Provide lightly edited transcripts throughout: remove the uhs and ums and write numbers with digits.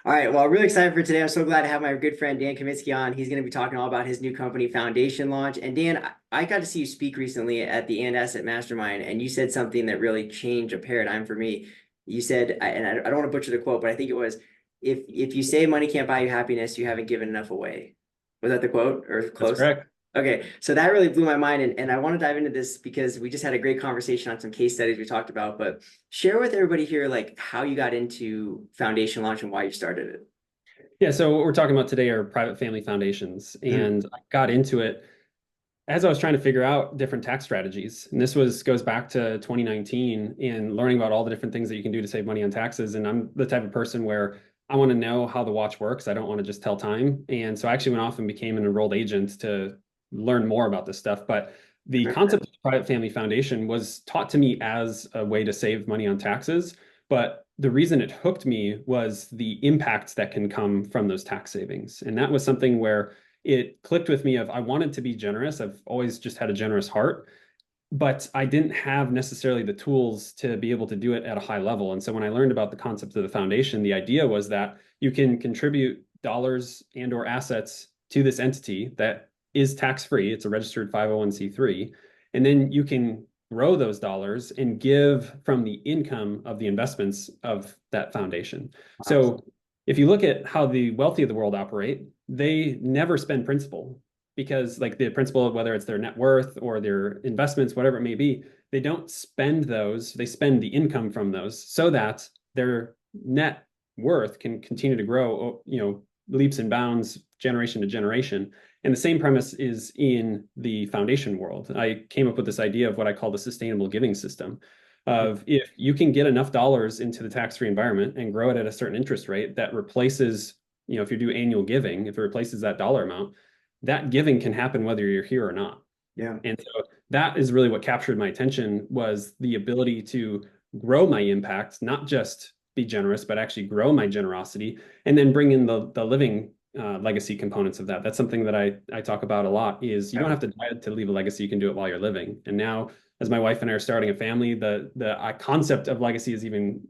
All right. Well, I'm really excited for today. I'm so glad to have my good friend Dan Kaminsky on. He's going to be talking all about his new company, Foundation Launch. And Dan, I got to see you speak recently at the And Asset Mastermind, and you said something that really changed a paradigm for me. You said, and I don't want to butcher the quote, but I think it was, if you say money can't buy you happiness, you haven't given enough away. Was that the quote or That's close? correct. Okay, so that really blew my mind, and I want to dive into this because we just had a great conversation on some case studies we talked about. But share with everybody here like how you got into Foundation Launch and why you started it. Yeah, so what we're talking about today are private family foundations. Mhm. And I got into it as I was trying to figure out different tax strategies. And this goes back to 2019 and learning about all the different things that you can do to save money on taxes. And I'm the type of person where I want to know how the watch works. I don't want to just tell time. And so I actually went off and became an enrolled agent to learn more about this stuff. But the concept of the private family foundation was taught to me as a way to save money on taxes. But the reason it hooked me was the impacts that can come from those tax savings. And that was something where it clicked with me of I wanted to be generous. I've always just had a generous heart, but I didn't have necessarily the tools to be able to do it at a high level. And so when I learned about the concept of the foundation, the idea was that you can contribute dollars and or assets to this entity that is tax-free. It's a registered 501(c)(3), and then you can grow those dollars and give from the income of the investments of that foundation. Wow. So if you look at how the wealthy of the world operate, they never spend principal because like the principal, whether it's their net worth or their investments, whatever it may be, they don't spend those. They spend the income from those so that their net worth can continue to grow, leaps and bounds, generation to generation. And the same premise is in the foundation world. I came up with this idea of what I call the sustainable giving system of if you can get enough dollars into the tax-free environment and grow it at a certain interest rate that replaces, if you do annual giving, if it replaces that dollar amount, that giving can happen whether you're here or not. Yeah. And so that is really what captured my attention was the ability to grow my impact, not just be generous, but actually grow my generosity and then bring in the living legacy components of that. That's something that I talk about a lot is you don't Yeah. have to die to leave a legacy. You can do it while you're living. And now as my wife and I are starting a family, the concept of legacy is even,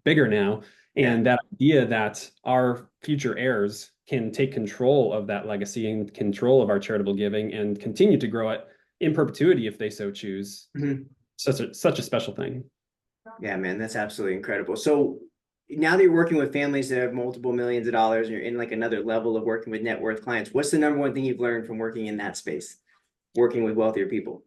bigger now. Yeah. And that idea that our future heirs can take control of that legacy and control of our charitable giving and continue to grow it in perpetuity if they so choose. Mhm. Such a special thing. Yeah, man, that's absolutely incredible. So now that you're working with families that have multiple millions of dollars and you're in like another level of working with net worth clients, what's the number one thing you've learned from working in that space, working with wealthier people?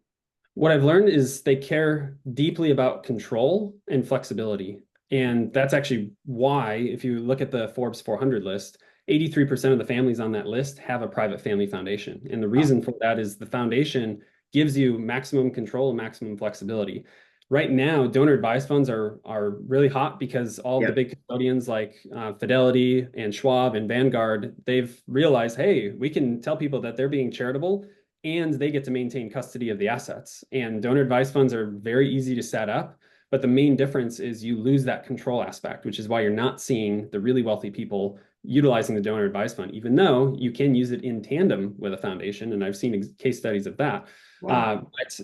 What I've learned is they care deeply about control and flexibility. And that's actually why, if you look at the Forbes 400 list, 83% of the families on that list have a private family foundation. And the Wow. reason for that is the foundation gives you maximum control and maximum flexibility. Right now, donor advised funds are really hot because all of the Yep. big custodians like Fidelity and Schwab and Vanguard, they've realized, hey, we can tell people that they're being charitable and they get to maintain custody of the assets. And donor advised funds are very easy to set up. But the main difference is you lose that control aspect, which is why you're not seeing the really wealthy people utilizing the donor advised fund, even though you can use it in tandem with a foundation. And I've seen case studies of that. Wow. But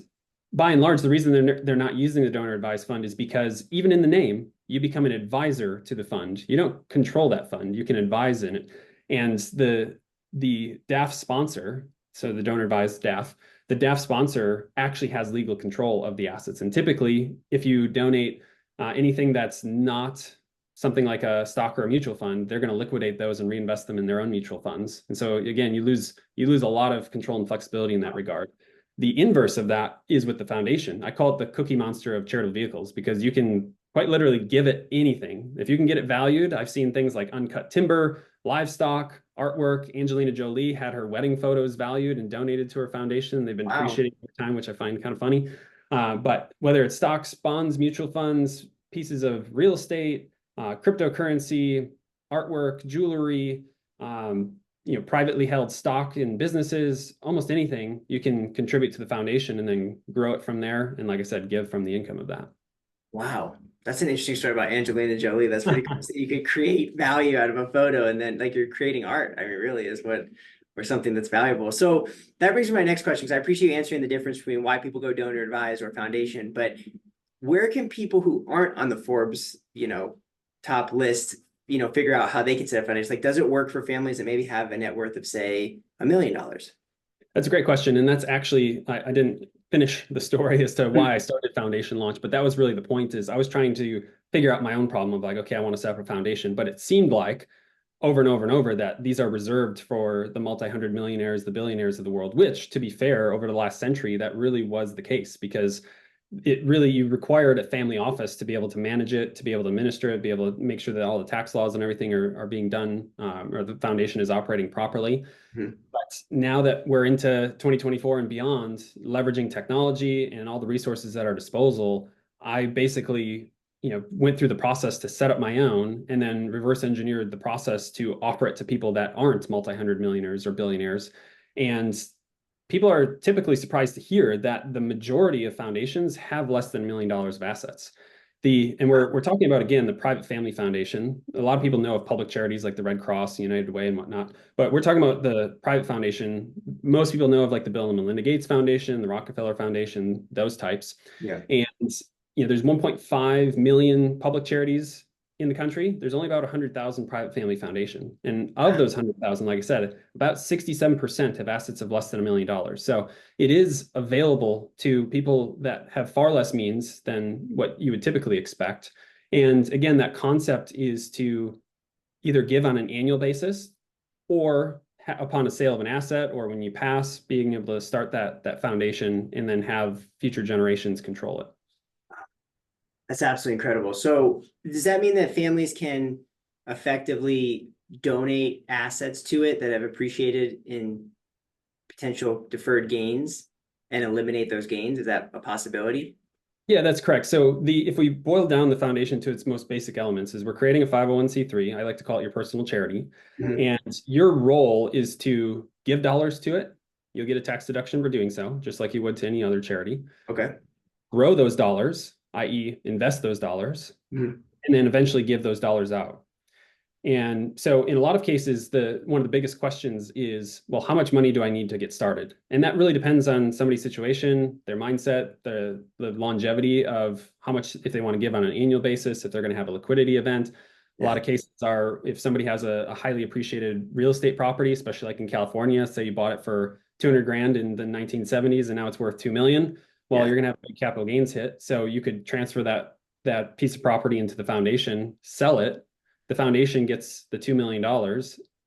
by and large, the reason they're not using the donor advised fund is because even in the name, you become an advisor to the fund. You don't control that fund. You can advise in it. And the DAF sponsor, so the donor advised DAF, the DAF sponsor actually has legal control of the assets. And typically, if you donate anything that's not something like a stock or a mutual fund, they're going to liquidate those and reinvest them in their own mutual funds. And so again, you lose a lot of control and flexibility in that regard. The inverse of that is with the foundation. I call it the cookie monster of charitable vehicles because you can quite literally give it anything. If you can get it valued, I've seen things like uncut timber, livestock, artwork. Angelina Jolie had her wedding photos valued and donated to her foundation. They've been Wow. depreciating over time, which I find kind of funny. But whether it's stocks, bonds, mutual funds, pieces of real estate, cryptocurrency, artwork, jewelry, privately held stock in businesses, almost anything, you can contribute to the foundation and then grow it from there. And like I said, give from the income of that. Wow. That's an interesting story about Angelina Jolie. That's pretty cool. So you could create value out of a photo and then like you're creating art. I mean, really is what or something that's valuable. So that brings me to my next question because I appreciate you answering the difference between why people go donor advised or foundation. But where can people who aren't on the Forbes, top list, figure out how they can set up foundations? Like, does it work for families that maybe have a net worth of, say, $1 million? That's a great question. And that's actually, I didn't finish the story as to why I started Foundation Launch, but that was really the point. Is I was trying to figure out my own problem of like, okay, I want to set up a foundation, but it seemed like over and over and over that these are reserved for the multi-hundred millionaires, the billionaires of the world, which, to be fair, over the last century, that really was the case, because it really, you required a family office to be able to manage it, to be able to administer it, be able to make sure that all the tax laws and everything are being done, or the foundation is operating properly. Mhm. But now that we're into 2024 and beyond, leveraging technology and all the resources at our disposal, I basically, went through the process to set up my own, and then reverse engineered the process to offer it to people that aren't multi-hundred millionaires or billionaires. And people are typically surprised to hear that the majority of foundations have less than $1 million of assets. And we're talking about, again, the private family foundation. A lot of people know of public charities like the Red Cross, the United Way, and whatnot, but we're talking about the private foundation. Most people know of like the Bill and Melinda Gates Foundation, the Rockefeller Foundation, those types. Yeah. And there's 1.5 million public charities in the country. There's only about 100,000 private family foundation. And of those 100,000, like I said, about 67% have assets of less than $1 million. So it is available to people that have far less means than what you would typically expect. And again, that concept is to either give on an annual basis, or upon a sale of an asset, or when you pass, being able to start that foundation and then have future generations control it. That's absolutely incredible. So does that mean that families can effectively donate assets to it that have appreciated in potential deferred gains and eliminate those gains? Is that a possibility? Yeah, that's correct. So if we boil down the foundation to its most basic elements, is we're creating a 501c3. I like to call it your personal charity. Mhm. And your role is to give dollars to it. You'll get a tax deduction for doing so, just like you would to any other charity. Okay. Grow those dollars, i.e. invest those dollars, Mhm. and then eventually give those dollars out. And so in a lot of cases, one of the biggest questions is, well, how much money do I need to get started? And that really depends on somebody's situation, their mindset, the longevity of how much, if they want to give on an annual basis, if they're going to have a liquidity event. A lot of cases are, if somebody has a highly appreciated real estate property, especially like in California, say you bought it for 200 grand in the 1970s and now it's worth 2 million. Well, Yeah. you're going to have a big capital gains hit. So you could transfer that piece of property into the foundation, sell it. The foundation gets the $2 million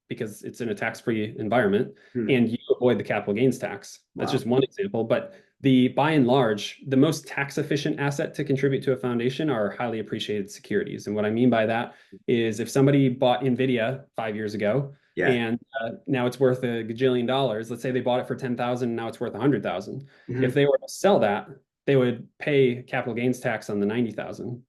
because it's in a tax-free environment, and you avoid the capital gains tax. That's just one example. But by and large, the most tax efficient asset to contribute to a foundation are highly appreciated securities. And what I mean by that is, if somebody bought NVIDIA 5 years ago, Yeah. and now it's worth $1 gajillion, let's say they bought it for 10,000, and now it's worth 100,000. Mhm. If they were to sell that, they would pay capital gains tax on the 90,000.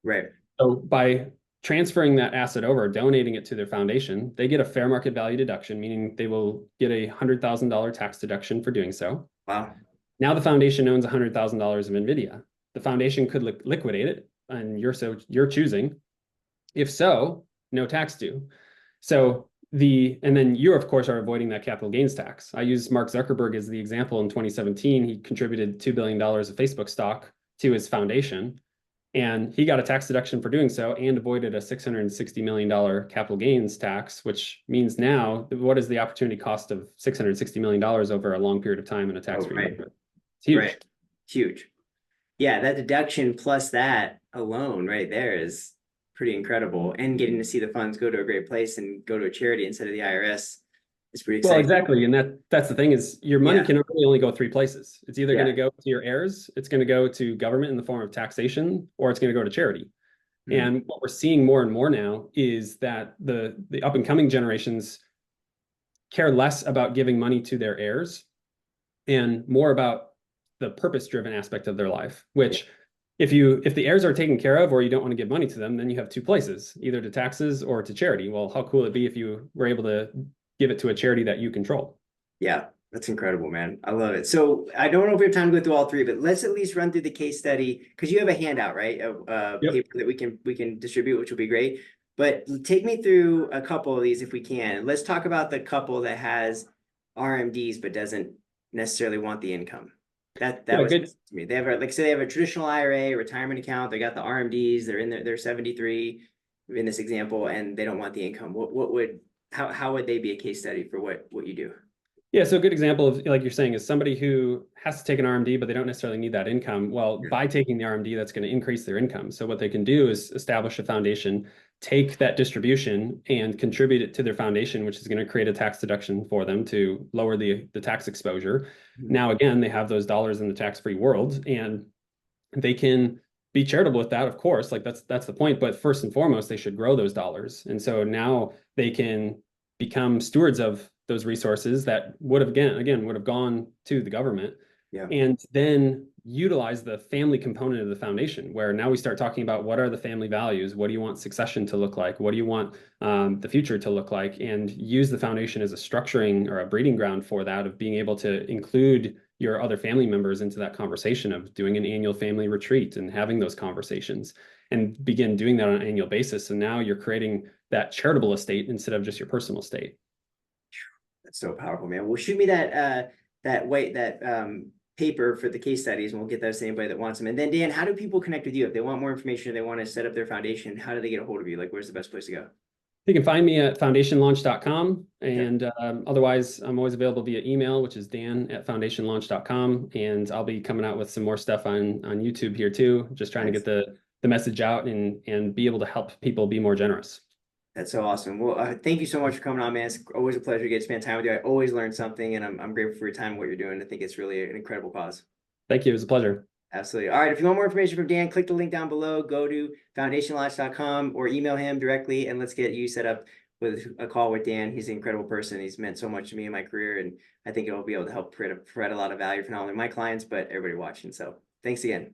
Right. So by transferring that asset over, donating it to their foundation, they get a fair market value deduction, meaning they will get a $100,000 tax deduction for doing so. Wow. Now the foundation owns $100,000 of NVIDIA. The foundation could liquidate it, and you're choosing. If so, no tax due. So and then you, of course, are avoiding that capital gains tax. I use Mark Zuckerberg as the example. In 2017, he contributed $2 billion of Facebook stock to his foundation, and he got a tax deduction for doing so and avoided a $660 million capital gains tax, which means now, what is the opportunity cost of $660 million over a long period of time in a tax-free environment? It's huge. Right. Huge. Yeah, that deduction plus that alone right there is pretty incredible. And getting to see the funds go to a great place and go to a charity instead of the IRS is pretty Well, exciting. exactly. And that's the thing, is your money can really only go 3 places. It's either going to go to your heirs, it's going to go to government in the form of taxation, or it's going to go to charity. And what we're seeing more and more now is that the up and coming generations care less about giving money to their heirs and more about the purpose-driven aspect of their life, which if the heirs are taken care of, or you don't want to give money to them, then you have 2 places, either to taxes or to charity. Well, how cool would it be if you were able to give it to a charity that you control? Yeah, that's incredible, man. I love it. So I don't know if we have time to go through all 3, but let's at least run through the case study, because you have a handout, right? A paper that we can distribute, which will be great. But take me through a couple of these if we can. Let's talk about the couple that has RMDs but doesn't necessarily want the income. That was good to me. They have they have a traditional IRA, retirement account. They got the RMDs. They're in they're 73. in this example, and they don't want the income, what would, how would they be a case study for what you do? Yeah, so a good example of, like you're saying, is somebody who has to take an RMD, but they don't necessarily need that income. Well, Yeah. by taking the RMD, that's going to increase their income. So what they can do is establish a foundation, take that distribution and contribute it to their foundation, which is going to create a tax deduction for them to lower the tax exposure. Mhm. Now, again, they have those dollars in the tax-free world, and they can be charitable with that, of course, like that's the point. But first and foremost, they should grow those dollars. And so now they can become stewards of those resources that would have again would have gone to the government. Yeah. And then utilize the family component of the foundation, where now we start talking about what are the family values, what do you want succession to look like, what do you want the future to look like, and use the foundation as a structuring or a breeding ground for that, of being able to include your other family members into that conversation, of doing an annual family retreat and having those conversations, and begin doing that on an annual basis. And now you're creating that charitable estate instead of just your personal estate. That's so powerful, man. Well, shoot me that paper for the case studies, and we'll get those to anybody that wants them. And then Dan, how do people connect with you if they want more information, they want to set up their foundation? How do they get a hold of you? Like, where's the best place to go? You can find me at foundationlaunch.com. And otherwise, I'm always available via email, which is dan@foundationlaunch.com. And I'll be coming out with some more stuff on YouTube here too, just trying to get the message out and be able to help people be more generous. That's so awesome. Well, thank you so much for coming on, man. It's always a pleasure to get to spend time with you. I always learn something, and I'm grateful for your time and what you're doing. I think it's really an incredible cause. Thank you. It was a pleasure. Absolutely. All right. If you want more information from Dan, click the link down below, go to foundationlaunch.com or email him directly, and let's get you set up with a call with Dan. He's an incredible person. He's meant so much to me in my career, and I think it will be able to help provide a lot of value for not only my clients, but everybody watching. So thanks again.